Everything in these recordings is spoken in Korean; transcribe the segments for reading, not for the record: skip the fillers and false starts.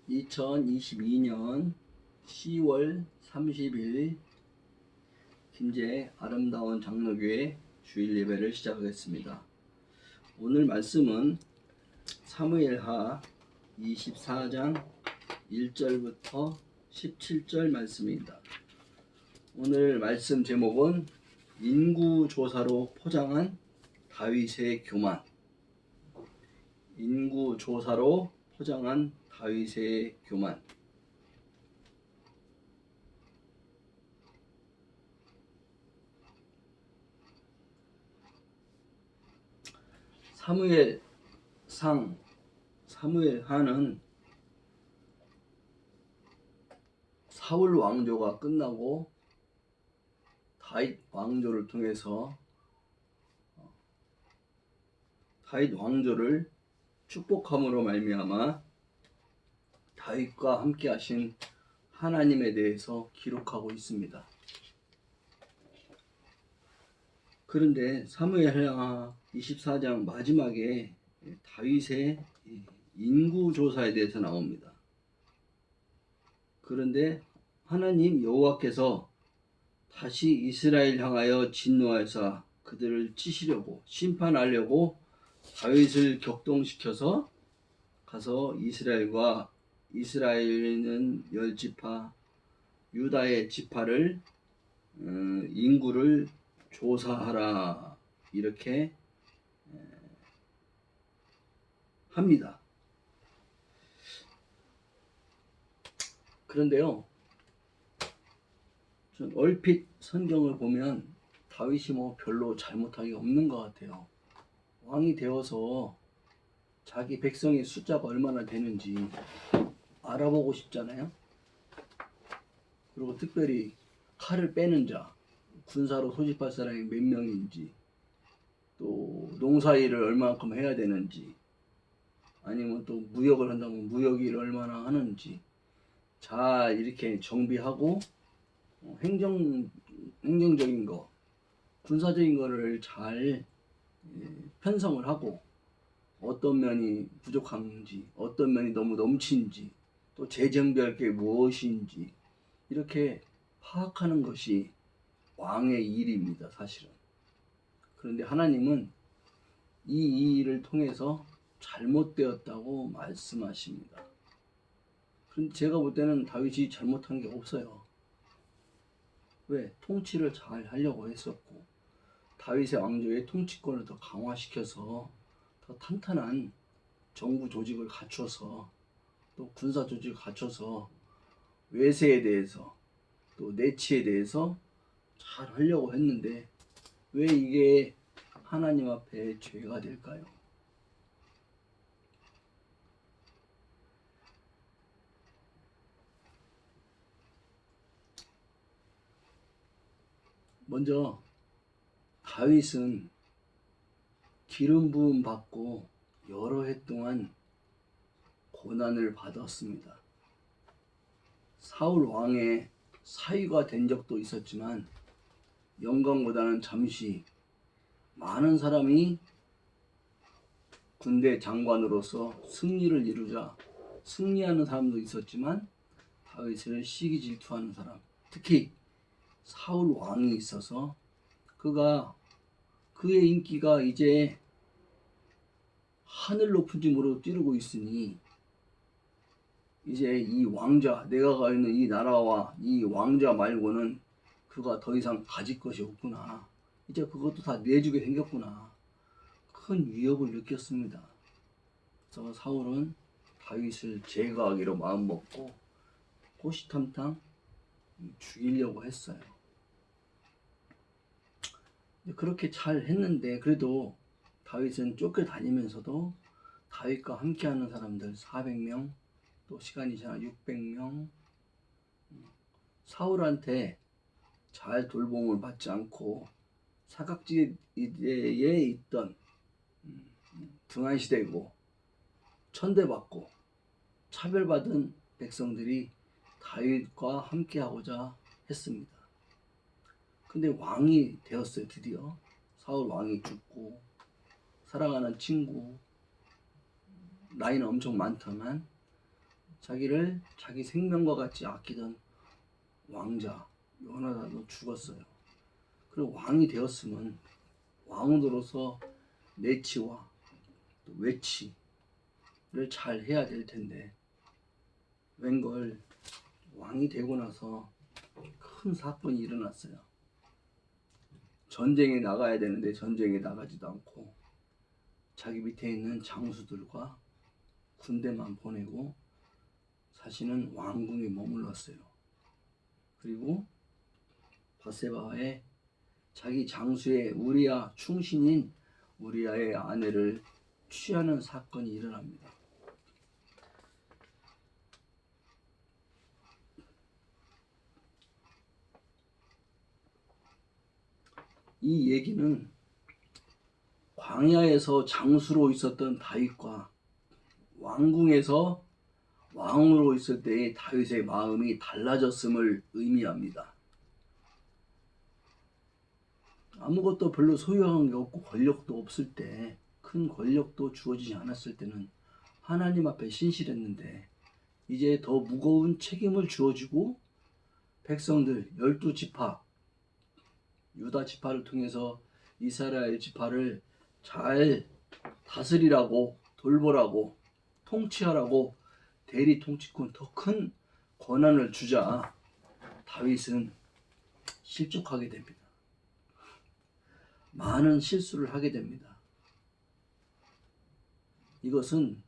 2022년 10월 30일 김제 아름다운 장로교회 주일 예배를 시작하겠습니다. 오늘 말씀은 사무엘하 24장 1절부터 17절 말씀입니다. 오늘 말씀 제목은 인구조사로 포장한 다윗의 교만. 인구조사로 포장한 다윗의 교만. 사무엘하는 사울 왕조가 끝나고 다윗 왕조를 통해서 다윗 왕조를 축복함으로 말미암아 다윗과 함께 하신 하나님에 대해서 기록하고 있습니다. 그런데 사무엘하 24장 마지막에 다윗의 인구조사에 대해서 나옵니다. 그런데 하나님 여호와께서 다시 이스라엘 향하여 진노하여서 그들을 치시려고 심판하려고 다윗을 격동시켜서 가서 이스라엘은 10지파 유다의 지파를 인구를 조사하라 이렇게 합니다. 그런데요, 전 얼핏 성경을 보면 다윗이 별로 잘못한 게 없는 것 같아요. 왕이 되어서 자기 백성의 숫자가 얼마나 되는지 알아보고 싶잖아요. 그리고 특별히 칼을 빼는 자, 군사로 소집할 사람이 몇 명인지, 또 농사일을 얼마만큼 해야 되는지, 아니면 또 무역을 한다면 무역일을 얼마나 하는지 잘 이렇게 정비하고 행정적인 거, 군사적인 거를 잘 편성을 하고 어떤 면이 부족한지, 어떤 면이 너무 넘치는지, 또 재정비할 게 무엇인지 이렇게 파악하는 것이 왕의 일입니다, 사실은. 그런데 하나님은 이 일을 통해서 잘못되었다고 말씀하십니다. 그런데 제가 볼 때는 다윗이 잘못한 게 없어요. 왜? 통치를 잘 하려고 했었고, 다윗의 왕조의 통치권을 더 강화시켜서 더 탄탄한 정부 조직을 갖춰서, 또 군사 조직을 갖춰서 외세에 대해서 또 내치에 대해서 잘 하려고 했는데 왜 이게 하나님 앞에 죄가 될까요? 먼저 다윗은 기름 부음 받고 여러 해 동안 고난을 받았습니다. 사울 왕의 사위가 된 적도 있었지만 영광보다는 잠시 많은 사람이 군대 장관으로서 승리를 이루자 승리하는 사람도 있었지만 다윗을 시기 질투하는 사람, 특히 사울 왕이 있어서 그의 인기가 이제 하늘 높은 지으로 찌르고 있으니 이제 이 왕자, 내가 가 있는 이 나라와 이 왕자 말고는 그가 더 이상 가질 것이 없구나. 이제 그것도 다 내주게 생겼구나. 큰 위협을 느꼈습니다. 그래서 사울은 다윗을 제거하기로 마음먹고 호시탐탐 죽이려고 했어요. 그렇게 잘 했는데 그래도 다윗은 쫓겨다니면서도 다윗과 함께하는 사람들 400명, 또 시간이 지나 600명, 사울한테 잘 돌봄을 받지 않고 사각지대에 있던 등한시되고 천대받고 차별받은 백성들이 다윗과 함께하고자 했습니다. 근데 왕이 되었어요. 드디어 사울 왕이 죽고 사랑하는 친구, 나이는 엄청 많지만 자기를 자기 생명과 같이 아끼던 왕자 요나단도 죽었어요. 그리고 왕이 되었으면 왕으로서 내치와 또 외치를 잘 해야 될 텐데 웬걸 왕이 되고 나서 큰 사건이 일어났어요. 전쟁에 나가야 되는데 전쟁에 나가지도 않고 자기 밑에 있는 장수들과 군대만 보내고 자신은 왕궁에 머물렀어요. 그리고 바세바의 자기 장수의 우리아 충신인 우리아의 아내를 취하는 사건이 일어납니다. 이 얘기는 광야에서 장수로 있었던 다윗과 왕궁에서 왕으로 있을 때의 다윗의 마음이 달라졌음을 의미합니다. 아무것도 별로 소유한 게 없고 권력도 없을 때, 큰 권력도 주어지지 않았을 때는 하나님 앞에 신실했는데 이제 더 무거운 책임을 주어지고 백성들 12지파 유다 지파를 통해서 이스라엘 지파를 잘 다스리라고 돌보라고 통치하라고 대리 통치권 더 큰 권한을 주자 다윗은 실족하게 됩니다. 많은 실수를 하게 됩니다. 이것은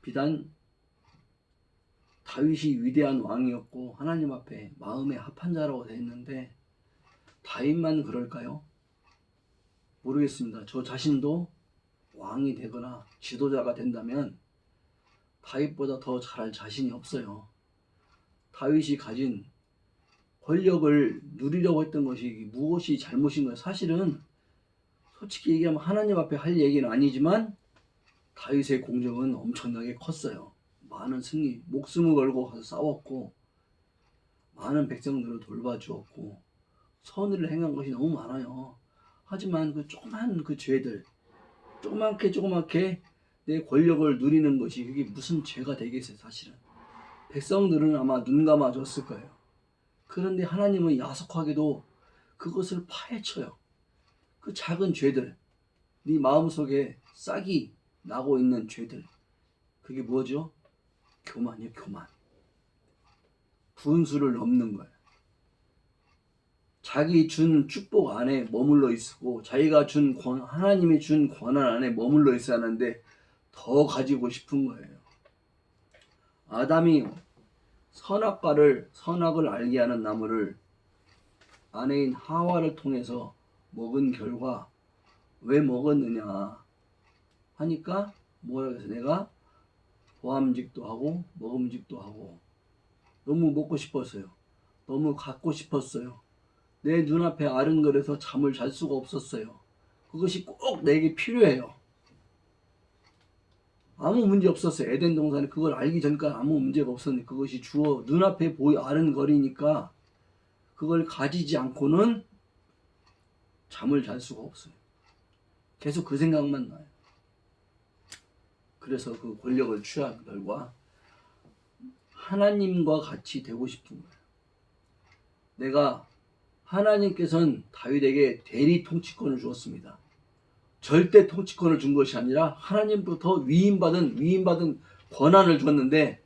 비단 다윗이 위대한 왕이었고 하나님 앞에 마음에 합한 자라고 되어 있는데 다윗만 그럴까요? 모르겠습니다. 저 자신도 왕이 되거나 지도자가 된다면 다윗보다 더 잘할 자신이 없어요. 다윗이 가진 권력을 누리려고 했던 것이 무엇이 잘못인 거예요? 사실은 솔직히 얘기하면 하나님 앞에 할 얘기는 아니지만 다윗의 공적은 엄청나게 컸어요. 많은 승리, 목숨을 걸고 가서 싸웠고 많은 백성들을 돌봐주었고 선을 행한 것이 너무 많아요. 하지만 그 조그만 그 죄들, 조그맣게 내 권력을 누리는 것이 그게 무슨 죄가 되겠어요, 사실은. 백성들은 아마 눈 감아줬을 거예요. 그런데 하나님은 야속하게도 그것을 파헤쳐요. 그 작은 죄들, 네 마음속에 싹이 나고 있는 죄들, 그게 뭐죠? 교만이에요, 교만. 분수를 넘는 거예요. 자기 준 축복 안에 머물러 있고 자기가 준 하나님이 준 권한 안에 머물러 있어야 하는데 더 가지고 싶은 거예요. 아담이 선악을 알게 하는 나무를 아내인 하와를 통해서 먹은 결과 왜 먹었느냐 하니까 뭐라고 해서 내가 보암직도 하고 먹음직도 하고 너무 먹고 싶었어요. 너무 갖고 싶었어요. 내 눈앞에 아른거려서 잠을 잘 수가 없었어요. 그것이 꼭 내게 필요해요. 아무 문제 없었어요. 에덴 동산에 그걸 알기 전까지 아무 문제가 없었는데 그것이 눈앞에 아른거리니까 그걸 가지지 않고는 잠을 잘 수가 없어요. 계속 그 생각만 나요. 그래서 그 권력을 취한 결과 하나님과 같이 되고 싶은 거예요. 내가 하나님께서는 다윗에게 대리 통치권을 주었습니다. 절대 통치권을 준 것이 아니라 하나님부터 위임받은 권한을 줬는데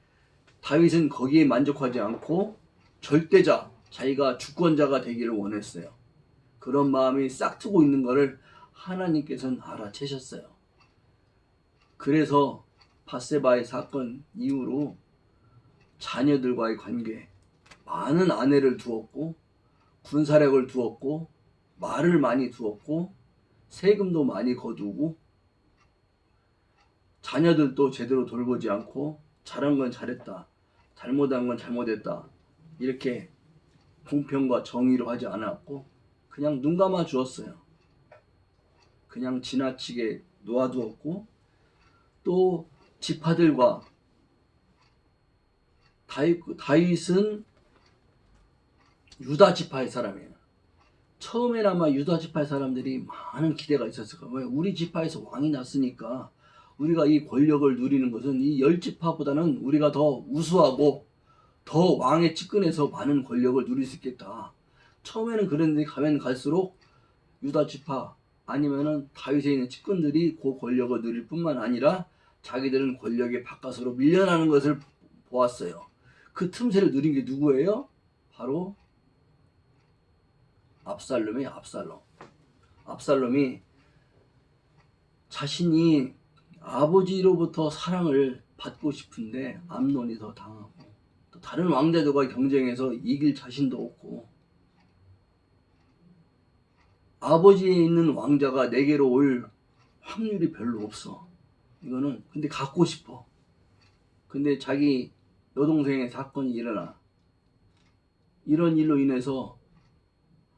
다윗은 거기에 만족하지 않고 절대자, 자기가 주권자가 되기를 원했어요. 그런 마음이 싹트고 있는 것을 하나님께서는 알아채셨어요. 그래서 바세바의 사건 이후로 자녀들과의 관계, 많은 아내를 두었고 군사력을 두었고 말을 많이 두었고 세금도 많이 거두고 자녀들도 제대로 돌보지 않고 잘한 건 잘했다, 잘못한 건 잘못했다 이렇게 공평과 정의로 하지 않았고 그냥 눈 감아 주었어요. 그냥 지나치게 놓아두었고 또 지파들과 다윗은 유다 지파의 사람이에요. 처음에는 아마 유다 지파의 사람들이 많은 기대가 있었을 거예요. 왜? 우리 지파에서 왕이 났으니까 우리가 이 권력을 누리는 것은 이 열 지파보다는 우리가 더 우수하고 더 왕의 측근에서 많은 권력을 누릴 수 있겠다. 처음에는 그랬는데 가면 갈수록 유다 지파 아니면은 다윗에 있는 측근들이 그 권력을 누릴 뿐만 아니라 자기들은 권력의 바깥으로 밀려나는 것을 보았어요. 그 틈새를 누린 게 누구예요? 바로 압살롬이에요. 압살롬이 자신이 아버지로부터 사랑을 받고 싶은데 암논이 더 당하고 또 다른 왕자들과 경쟁해서 이길 자신도 없고 아버지에 있는 왕자가 내게로 올 확률이 별로 없어. 이거는 근데 갖고 싶어. 근데 자기 여동생의 사건이 일어나. 이런 일로 인해서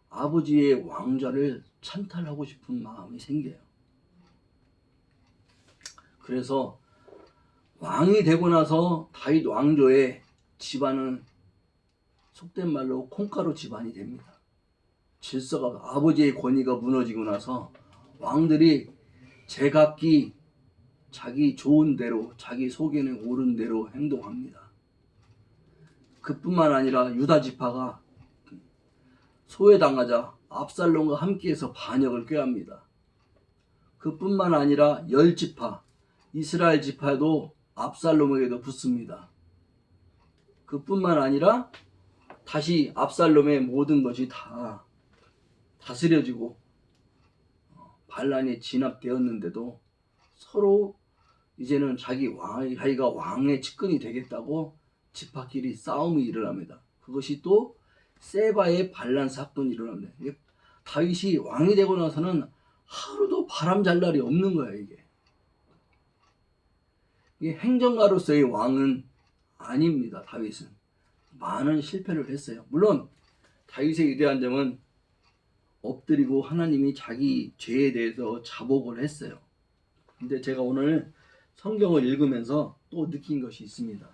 아버지의 왕좌를 찬탈하고 싶은 마음이 생겨요. 그래서 왕이 되고 나서 다윗 왕조의 집안은 속된 말로 콩가루 집안이 됩니다. 질서가 아버지의 권위가 무너지고 나서 왕들이 제각기 자기 좋은 대로 자기 속에는 옳은 대로 행동합니다. 그뿐만 아니라 유다 지파가 소외당하자 압살롬과 함께해서 반역을 꾀합니다. 그뿐만 아니라 열 지파 이스라엘 지파도 압살롬에게도 붙습니다. 그뿐만 아니라 다시 압살롬의 모든 것이 다 다스려지고 반란이 진압되었는데도 서로 이제는 자기가 왕의 측근이 되겠다고 지파끼리 싸움이 일어납니다. 그것이 또 세바의 반란 사건이 일어납니다. 다윗이 왕이 되고 나서는 하루도 바람 잘 날이 없는 거예요. 이게 행정가로서의 왕은 아닙니다. 다윗은 많은 실패를 했어요. 물론 다윗의 위대한 점은 엎드리고 하나님이 자기 죄에 대해서 자복을 했어요. 근데 제가 오늘 성경을 읽으면서 또 느낀 것이 있습니다.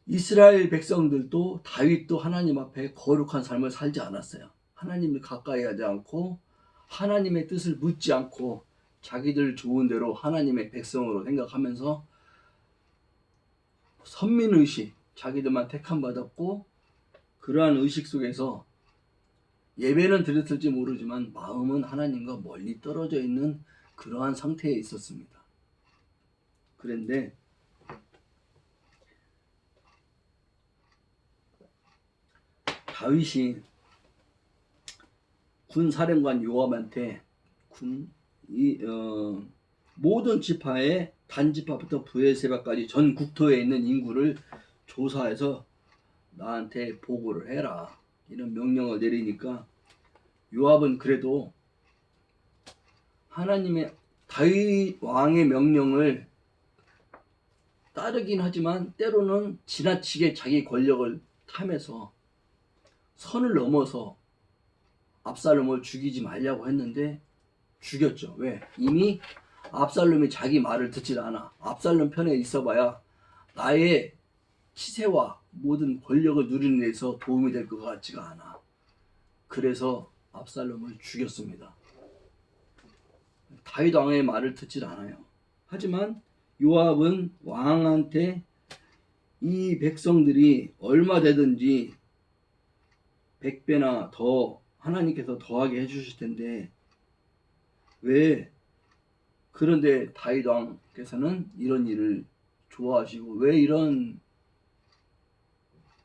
이스라엘 백성들도 다윗도 하나님 앞에 거룩한 삶을 살지 않았어요. 하나님을 가까이 하지 않고 하나님의 뜻을 묻지 않고 자기들 좋은 대로 하나님의 백성으로 생각하면서 선민의식, 자기들만 택함 받았고 그러한 의식 속에서 예배는 드렸을지 모르지만 마음은 하나님과 멀리 떨어져 있는 그러한 상태에 있었습니다. 그런데 다윗이 군사령관 요압한테 모든 지파의 단지파부터 브에세바까지 전 국토에 있는 인구를 조사해서 나한테 보고를 해라. 이런 명령을 내리니까 요압은 그래도 하나님의 다윗 왕의 명령을 따르긴 하지만 때로는 지나치게 자기 권력을 탐해서 선을 넘어서 압살롬을 죽이지 말라고 했는데 죽였죠. 왜? 이미 압살롬이 자기 말을 듣질 않아. 압살롬 편에 있어봐야 나의 치세와 모든 권력을 누리는 데서 도움이 될 것 같지가 않아. 그래서 압살롬을 죽였습니다. 다윗 왕의 말을 듣질 않아요. 하지만 요압은 왕한테 이 백성들이 얼마 되든지 100배나 더 하나님께서 더하게 해주실 텐데 왜 그런데 다윗 왕께서는 이런 일을 좋아하시고 왜 이런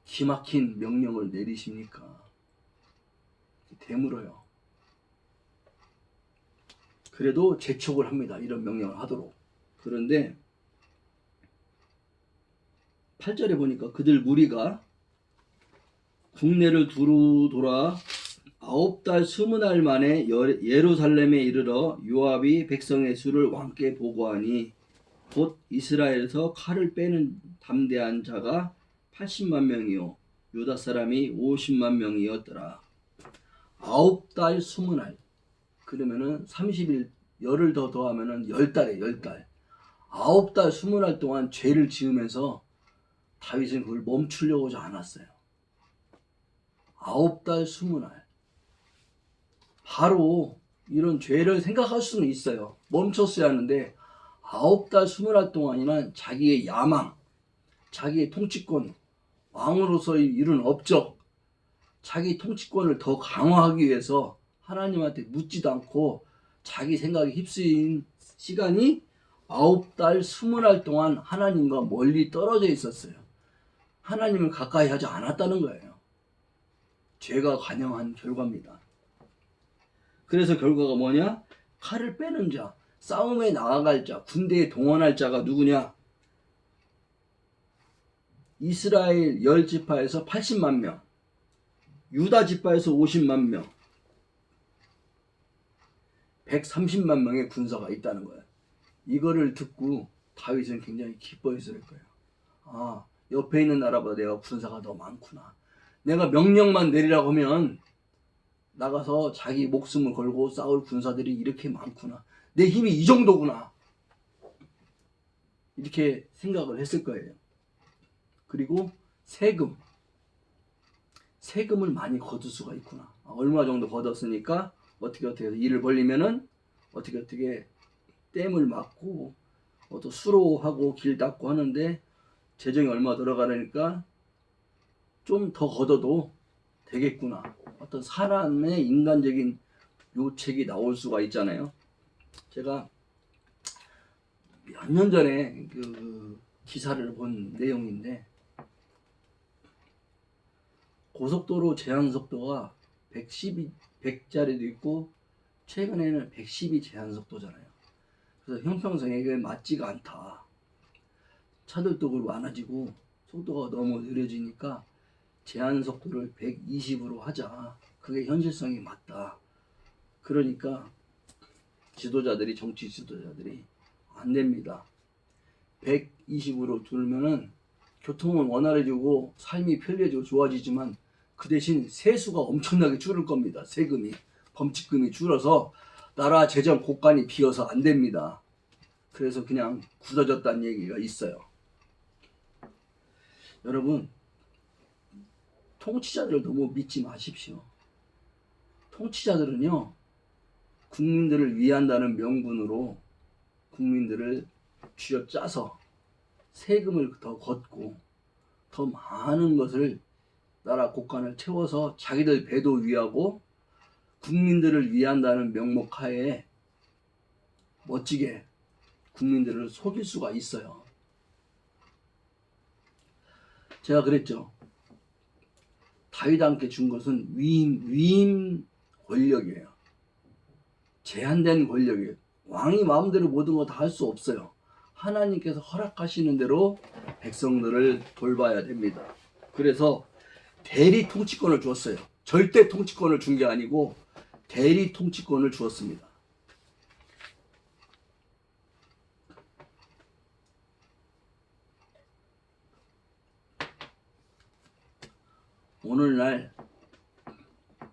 기막힌 명령을 내리십니까? 되물어요. 그래도 재촉을 합니다. 이런 명령을 하도록. 그런데 8절에 보니까 그들 무리가 국내를 두루 돌아 9달 20날 만에 예루살렘에 이르러 요압이 백성의 수를 왕께 보고하니 곧 이스라엘에서 칼을 빼는 담대한 자가 80만 명이요 유다 사람이 50만 명이었더라. 9달 20날 그러면은 30일 열을 더 더하면은 10달에 10달 9달 20날 동안 죄를 지으면서 다윗은 그걸 멈추려고 하지 않았어요. 9달 20날 바로 이런 죄를 생각할 수는 있어요. 멈췄어야 하는데 9달 20날 동안이나 자기의 야망, 자기의 통치권, 왕으로서의 이런 업적, 자기 통치권을 더 강화하기 위해서 하나님한테 묻지도 않고 자기 생각에 휩쓰인 시간이 9달 20날 동안 하나님과 멀리 떨어져 있었어요. 하나님을 가까이 하지 않았다는 거예요. 죄가 관영한 결과입니다. 그래서 결과가 뭐냐? 칼을 빼는 자, 싸움에 나아갈 자, 군대에 동원할 자가 누구냐? 이스라엘 10지파에서 80만 명, 유다 지파에서 50만 명, 130만 명의 군사가 있다는 거예요. 이거를 듣고 다윗은 굉장히 기뻐했을 거예요. 아, 옆에 있는 나라보다 내가 군사가 더 많구나. 내가 명령만 내리라고 하면 나가서 자기 목숨을 걸고 싸울 군사들이 이렇게 많구나. 내 힘이 이 정도구나. 이렇게 생각을 했을 거예요. 그리고 세금을 많이 거둘 수가 있구나. 얼마 정도 거뒀으니까 어떻게 해서 일을 벌리면은 어떻게 댐을 막고 또 수로하고 길 닦고 하는데 재정이 얼마 들어가려니까 좀 더 걷어도 되겠구나. 어떤 사람의 인간적인 요책이 나올 수가 있잖아요. 제가 몇 년 전에 그 기사를 본 내용인데 고속도로 제한속도가 100짜리도 있고 최근에는 110이 제한속도잖아요. 그래서 형평성에게 맞지가 않다. 차들도 많아지고 속도가 너무 느려지니까 제한속도를 120으로 하자. 그게 현실성이 맞다. 그러니까 정치 지도자들이 안 됩니다. 120으로 두면은 교통은 원활해지고 삶이 편리해지고 좋아지지만 그 대신 세수가 엄청나게 줄을 겁니다. 세금이, 범칙금이 줄어서 나라 재정 곳간이 비어서 안 됩니다. 그래서 그냥 굳어졌다는 얘기가 있어요. 여러분, 통치자들을 너무 믿지 마십시오. 통치자들은요, 국민들을 위한다는 명분으로 국민들을 쥐어짜서 세금을 더 걷고 더 많은 것을 나라 곳간을 채워서 자기들 배도 위하고 국민들을 위한다는 명목하에 멋지게 국민들을 속일 수가 있어요. 제가 그랬죠. 다윗한테 준 것은 위임 권력이에요. 제한된 권력이에요. 왕이 마음대로 모든 거 다 할 수 없어요. 하나님께서 허락하시는 대로 백성들을 돌봐야 됩니다. 그래서 대리 통치권을 주었어요. 절대 통치권을 준 게 아니고 대리 통치권을 주었습니다. 오늘날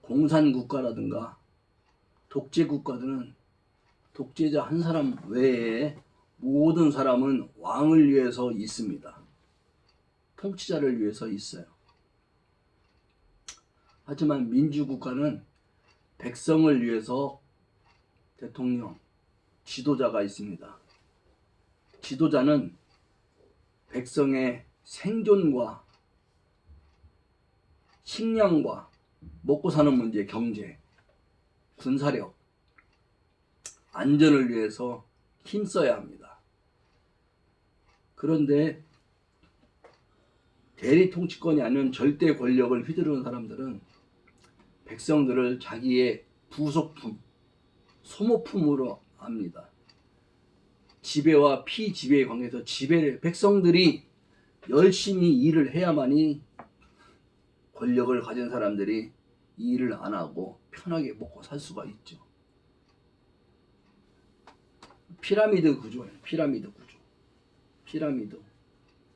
공산국가라든가 독재국가들은 독재자 한 사람 외에 모든 사람은 왕을 위해서 있습니다. 통치자를 위해서 있어요. 하지만 민주국가는 백성을 위해서 대통령, 지도자가 있습니다. 지도자는 백성의 생존과 식량과 먹고 사는 문제, 경제, 군사력, 안전을 위해서 힘써야 합니다. 그런데 대리 통치권이 아닌 절대 권력을 휘두르는 사람들은 백성들을 자기의 부속품, 소모품으로 합니다. 지배와 피지배의 관계에서 백성들이 열심히 일을 해야만이 권력을 가진 사람들이 일을 안 하고 편하게 먹고 살 수가 있죠. 피라미드 구조예요. 피라미드.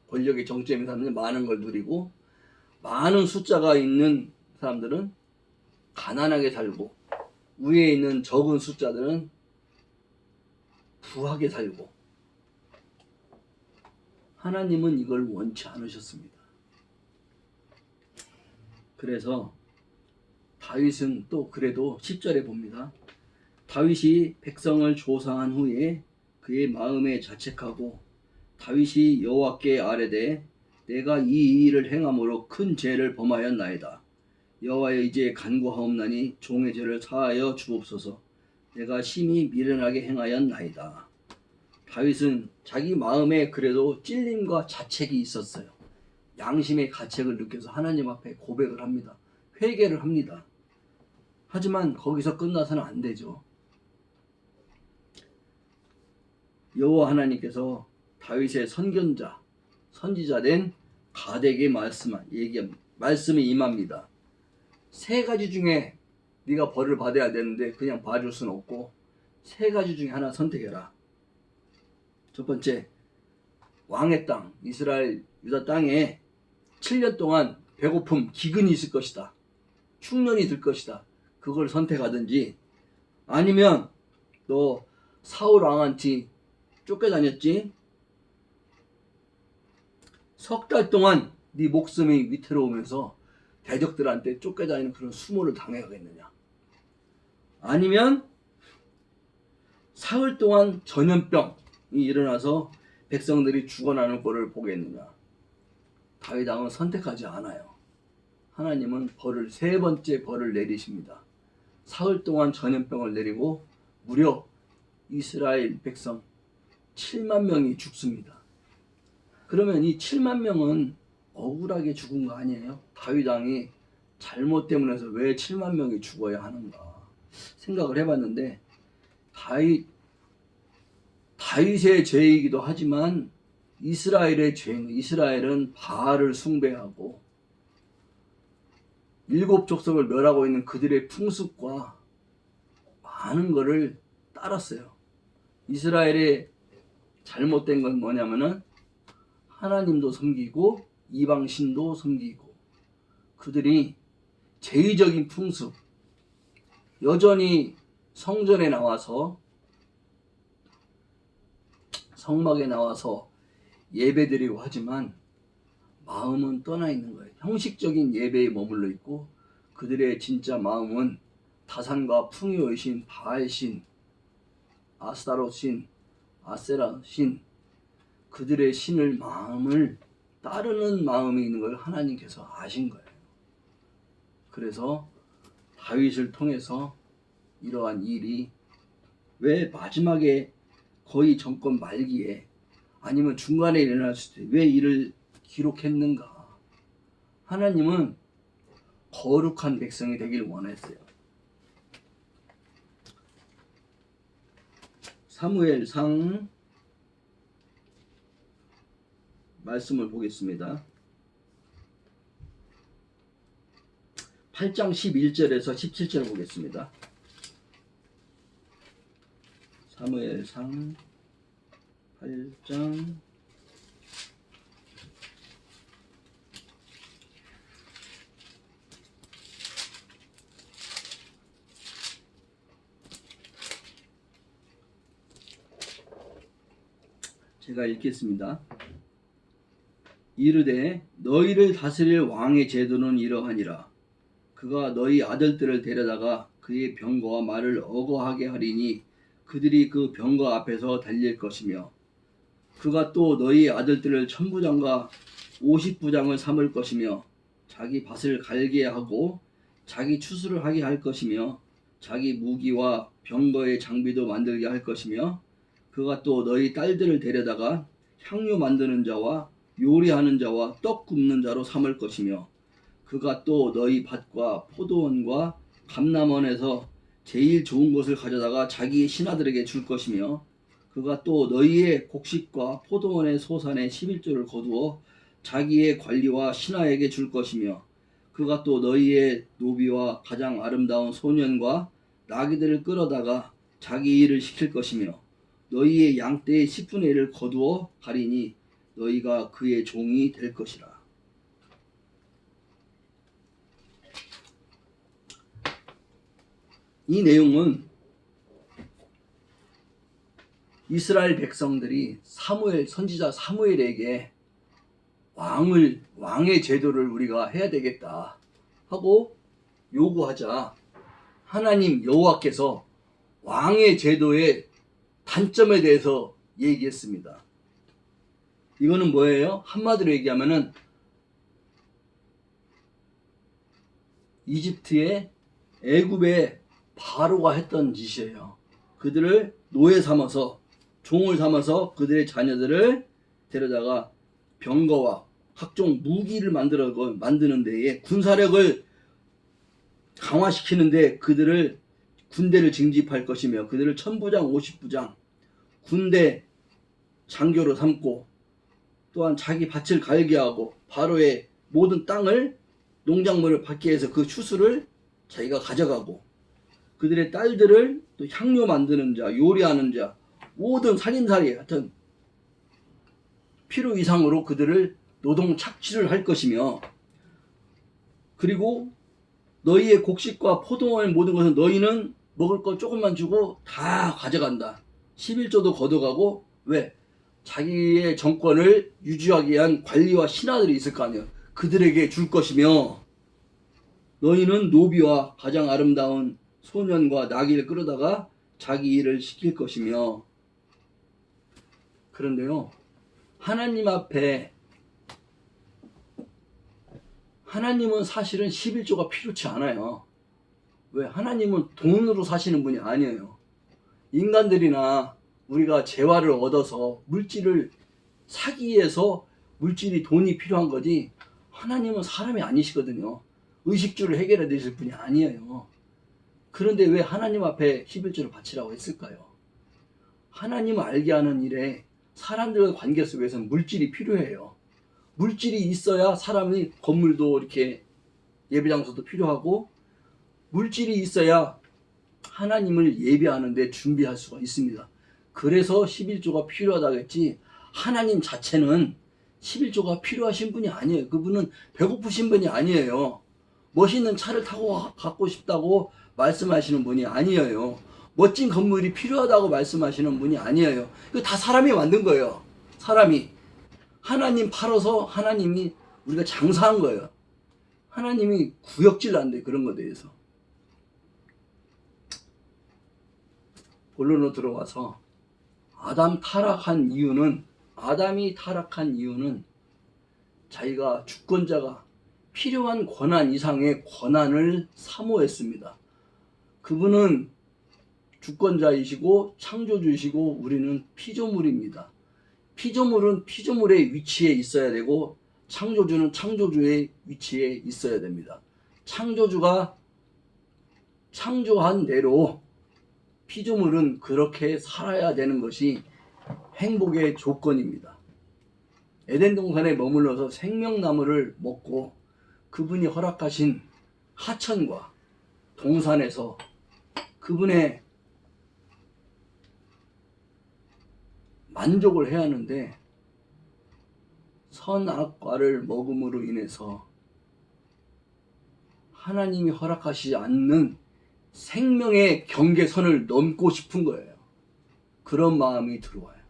권력의 정점인 사람들은 많은 걸 누리고 많은 숫자가 있는 사람들은 가난하게 살고 위에 있는 적은 숫자들은 부하게 살고 하나님은 이걸 원치 않으셨습니다. 그래서 다윗은 또 그래도 10절에 봅니다. 다윗이 백성을 조사한 후에 그의 마음에 자책하고 다윗이 여호와께 아뢰되 내가 이 일을 행함으로 큰 죄를 범하였나이다. 여호와여 이제 간구하옵나니 종의 죄를 사하여 주옵소서. 내가 심히 미련하게 행하였나이다. 다윗은 자기 마음에 그래도 찔림과 자책이 있었어요. 양심의 가책을 느껴서 하나님 앞에 고백을 합니다. 회개를 합니다. 하지만 거기서 끝나서는 안 되죠. 여호와 하나님께서 다윗의 선지자 된 가드에게 말씀이 임합니다. 세 가지 중에 네가 벌을 받아야 되는데 그냥 봐줄 수는 없고 세 가지 중에 하나 선택해라. 첫 번째, 왕의 땅, 이스라엘 유다 땅에 7년 동안 배고픔, 기근이 있을 것이다. 흉년이 들 것이다. 그걸 선택하든지, 아니면 너 사울 왕한테 쫓겨다녔지? 석 달 동안 네 목숨이 위태로우면서 대적들한테 쫓겨다니는 그런 수모를 당해가겠느냐? 아니면 사흘 동안 전염병이 일어나서 백성들이 죽어나는 꼴을 보겠느냐? 다윗 왕은 선택하지 않아요. 하나님은 세 번째 벌을 내리십니다. 사흘 동안 전염병을 내리고 무려 이스라엘 백성 7만 명이 죽습니다. 그러면 이 7만 명은 억울하게 죽은 거 아니에요? 다윗 왕이 잘못 때문에 해서 왜 7만 명이 죽어야 하는가 생각을 해봤는데, 다윗의 죄이기도 하지만 이스라엘의 죄는, 이스라엘은 바알을 숭배하고 7족속을 멸하고 있는 그들의 풍습과 많은 것을 따랐어요. 이스라엘의 잘못된 건 뭐냐면은 하나님도 섬기고 이방신도 섬기고, 그들이 제의적인 풍습, 여전히 성전에 나와서 성막에 나와서 예배드리고 하지만 마음은 떠나 있는 거예요. 형식적인 예배에 머물러 있고 그들의 진짜 마음은 다산과 풍요의 신, 바알신, 아스타롯신, 아세라신, 그들의 신을 마음을 따르는 마음이 있는 걸 하나님께서 아신 거예요. 그래서 다윗을 통해서 이러한 일이 왜 마지막에 거의 정권 말기에 아니면 중간에 일어났을 때 왜 이를 기록했는가? 하나님은 거룩한 백성이 되길 원했어요. 사무엘상 말씀을 보겠습니다. 8장 11절에서 17절 보겠습니다. 사무엘상 8장 제가 읽겠습니다. 이르되 너희를 다스릴 왕의 제도는 이러하니라. 그가 너희 아들들을 데려다가 그의 병거와 말을 어거하게 하리니 그들이 그 병거 앞에서 달릴 것이며, 그가 또 너희 아들들을 천부장과 50부장을 삼을 것이며 자기 밭을 갈게 하고 자기 추수를 하게 할 것이며 자기 무기와 병거의 장비도 만들게 할 것이며, 그가 또 너희 딸들을 데려다가 향유 만드는 자와 요리하는 자와 떡 굽는 자로 삼을 것이며, 그가 또 너희 밭과 포도원과 감람원에서 제일 좋은 것을 가져다가 자기의 신하들에게 줄 것이며, 그가 또 너희의 곡식과 포도원의 소산의 11조를 거두어 자기의 관리와 신하에게 줄 것이며, 그가 또 너희의 노비와 가장 아름다운 소년과 나귀들을 끌어다가 자기 일을 시킬 것이며, 너희의 양떼의 10분의 1을 거두어 가리니 너희가 그의 종이 될 것이라. 이 내용은 이스라엘 백성들이 선지자 사무엘에게 왕의 제도를 우리가 해야 되겠다 하고 요구하자 하나님 여호와께서 왕의 제도의 단점에 대해서 얘기했습니다. 이거는 뭐예요? 한마디로 얘기하면은 이집트의 애굽의 바로가 했던 짓이에요. 그들을 노예 삼아서 종을 삼아서 그들의 자녀들을 데려다가 병거와 각종 무기를 만드는 데에 군사력을 강화시키는데 그들을 군대를 징집할 것이며 그들을 천부장 50부장 군대 장교로 삼고 또한 자기 밭을 갈게 하고 바로의 모든 땅을 농작물을 받게 해서 그 추수를 자기가 가져가고 그들의 딸들을 또 향료 만드는 자, 요리하는 자, 모든 살림살이 하여튼 필요 이상으로 그들을 노동 착취를 할 것이며 그리고 너희의 곡식과 포도원의 모든 것은 너희는 먹을 거 조금만 주고 다 가져간다. 11조도 걷어가고 왜? 자기의 정권을 유지하기 위한 관리와 신하들이 있을 거 아니에요. 그들에게 줄 것이며 너희는 노비와 가장 아름다운 소년과 나귀를 끌어다가 자기 일을 시킬 것이며 그런데요. 하나님 앞에 하나님은 사실은 11조가 필요치 않아요. 왜? 하나님은 돈으로 사시는 분이 아니에요. 인간들이나 우리가 재화를 얻어서 물질을 사기 위해서 물질이 돈이 필요한 거지 하나님은 사람이 아니시거든요. 의식주를 해결해 주실 분이 아니에요. 그런데 왜 하나님 앞에 11조를 바치라고 했을까요? 하나님을 알게 하는 일에 사람들과 관계 속에서는 물질이 필요해요. 물질이 있어야 사람이 건물도 이렇게 예배장소도 필요하고 물질이 있어야 하나님을 예배하는데 준비할 수가 있습니다. 그래서 11조가 필요하다겠지 하나님 자체는 11조가 필요하신 분이 아니에요. 그분은 배고프신 분이 아니에요. 멋있는 차를 타고 갖고 싶다고 말씀하시는 분이 아니에요. 멋진 건물이 필요하다고 말씀하시는 분이 아니에요. 이거 다 사람이 만든 거예요. 사람이. 하나님 팔아서 하나님이 우리가 장사한 거예요. 하나님이 구역질 난대 그런 거에 대해서. 본론으로 들어와서 아담이 타락한 이유는 자기가 주권자가 필요한 권한 이상의 권한을 사모했습니다. 그분은 주권자이시고 창조주이시고 우리는 피조물입니다. 피조물은 피조물의 위치에 있어야 되고 창조주는 창조주의 위치에 있어야 됩니다. 창조주가 창조한 대로 피조물은 그렇게 살아야 되는 것이 행복의 조건입니다. 에덴 동산에 머물러서 생명나무를 먹고 그분이 허락하신 하천과 동산에서 그분의 만족을 해야 하는데 선악과를 먹음으로 인해서 하나님이 허락하시지 않는 생명의 경계선을 넘고 싶은 거예요. 그런 마음이 들어와요.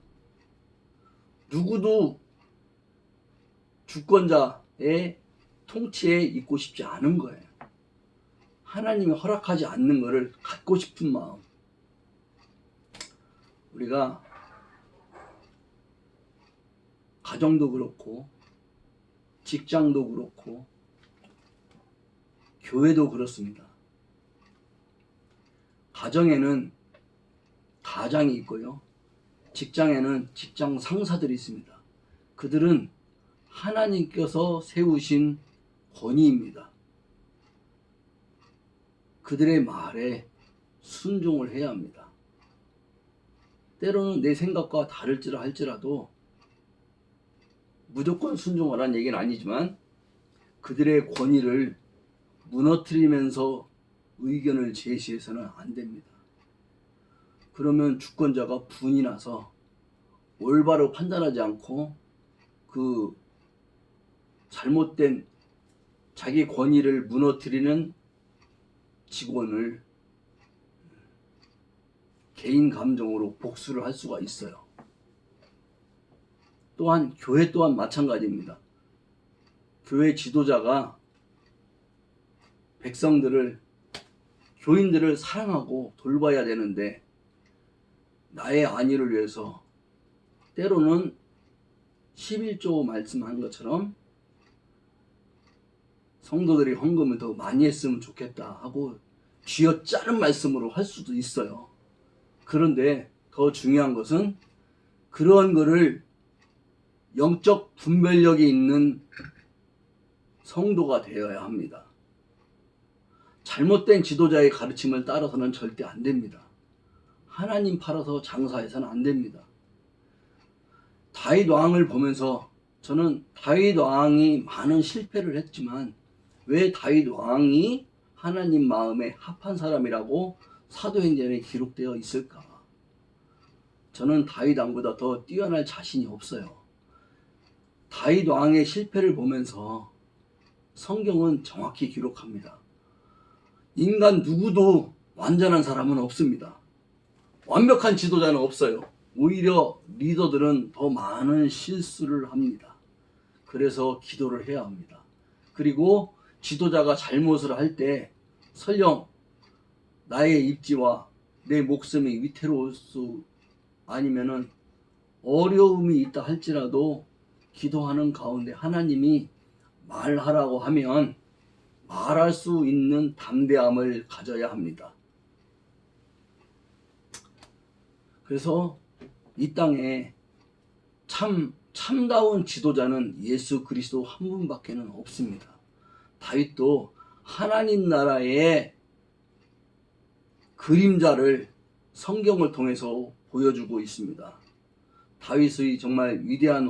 누구도 주권자의 통치에 있고 싶지 않은 거예요. 하나님이 허락하지 않는 것을 갖고 싶은 마음. 우리가 가정도 그렇고 직장도 그렇고 교회도 그렇습니다. 가정에는 가장이 있고요. 직장에는 직장 상사들이 있습니다. 그들은 하나님께서 세우신 권위입니다. 그들의 말에 순종을 해야 합니다. 때로는 내 생각과 다를지라 할지라도 무조건 순종하라는 얘기는 아니지만 그들의 권위를 무너뜨리면서 의견을 제시해서는 안 됩니다. 그러면 주권자가 분이 나서 올바로 판단하지 않고 그 잘못된 자기 권위를 무너뜨리는 직원을 개인 감정으로 복수를 할 수가 있어요. 또한 교회 또한 마찬가지입니다. 교회 지도자가 백성들을 교인들을 사랑하고 돌봐야 되는데 나의 안위를 위해서 때로는 11조 말씀한 것처럼 성도들이 헌금을 더 많이 했으면 좋겠다 하고 쥐어짜는 말씀으로 할 수도 있어요. 그런데 더 중요한 것은 그런 거를 영적 분별력이 있는 성도가 되어야 합니다. 잘못된 지도자의 가르침을 따라서는 절대 안 됩니다. 하나님 팔아서 장사해서는 안 됩니다. 다윗 왕을 보면서 저는 다윗 왕이 많은 실패를 했지만 왜 다윗 왕이 하나님 마음에 합한 사람이라고 사도행전에 기록되어 있을까? 저는 다윗 왕보다 더 뛰어날 자신이 없어요. 다윗 왕의 실패를 보면서 성경은 정확히 기록합니다. 인간 누구도 완전한 사람은 없습니다. 완벽한 지도자는 없어요. 오히려 리더들은 더 많은 실수를 합니다. 그래서 기도를 해야 합니다. 그리고 지도자가 잘못을 할 때 설령 나의 입지와 내 목숨이 위태로울 수 아니면은 어려움이 있다 할지라도 기도하는 가운데 하나님이 말하라고 하면 말할 수 있는 담대함을 가져야 합니다. 그래서 이 땅에 참다운 지도자는 예수 그리스도 한 분밖에는 없습니다. 다윗도 하나님 나라의 그림자를 성경을 통해서 보여주고 있습니다. 다윗의 정말 위대한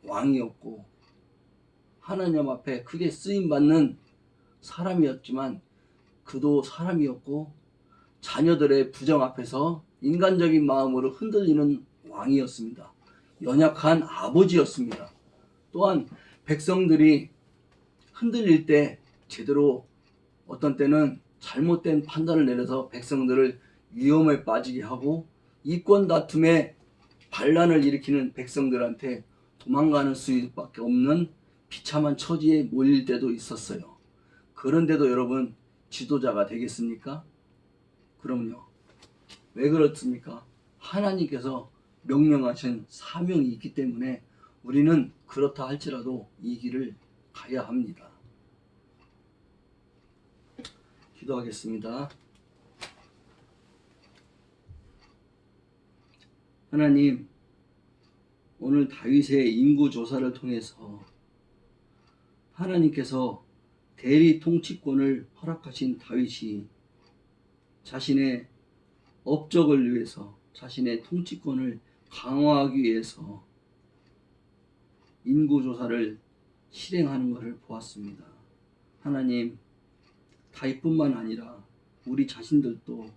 왕이었고 하나님 앞에 크게 쓰임받는 사람이었지만 그도 사람이었고 자녀들의 부정 앞에서 인간적인 마음으로 흔들리는 왕이었습니다. 연약한 아버지였습니다. 또한 백성들이 흔들릴 때 제대로 어떤 때는 잘못된 판단을 내려서 백성들을 위험에 빠지게 하고 이권 다툼에 반란을 일으키는 백성들한테 도망가는 수밖에 없는 비참한 처지에 몰릴 때도 있었어요. 그런데도 여러분 지도자가 되겠습니까? 그럼요. 왜 그렇습니까? 하나님께서 명령하신 사명이 있기 때문에 우리는 그렇다 할지라도 이 길을 가야 합니다. 기도하겠습니다. 하나님, 오늘 다윗의 인구조사를 통해서 하나님께서 대리 통치권을 허락하신 다윗이 자신의 업적을 위해서 자신의 통치권을 강화하기 위해서 인구조사를 실행하는 것을 보았습니다. 하나님, 다윗뿐만 아니라 우리 자신들도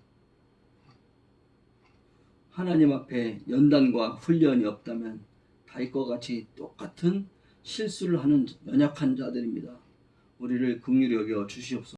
하나님 앞에 연단과 훈련이 없다면 다윗과 같이 똑같은 실수를 하는 연약한 자들입니다. 우리를 긍휼히 여겨 주시옵소서.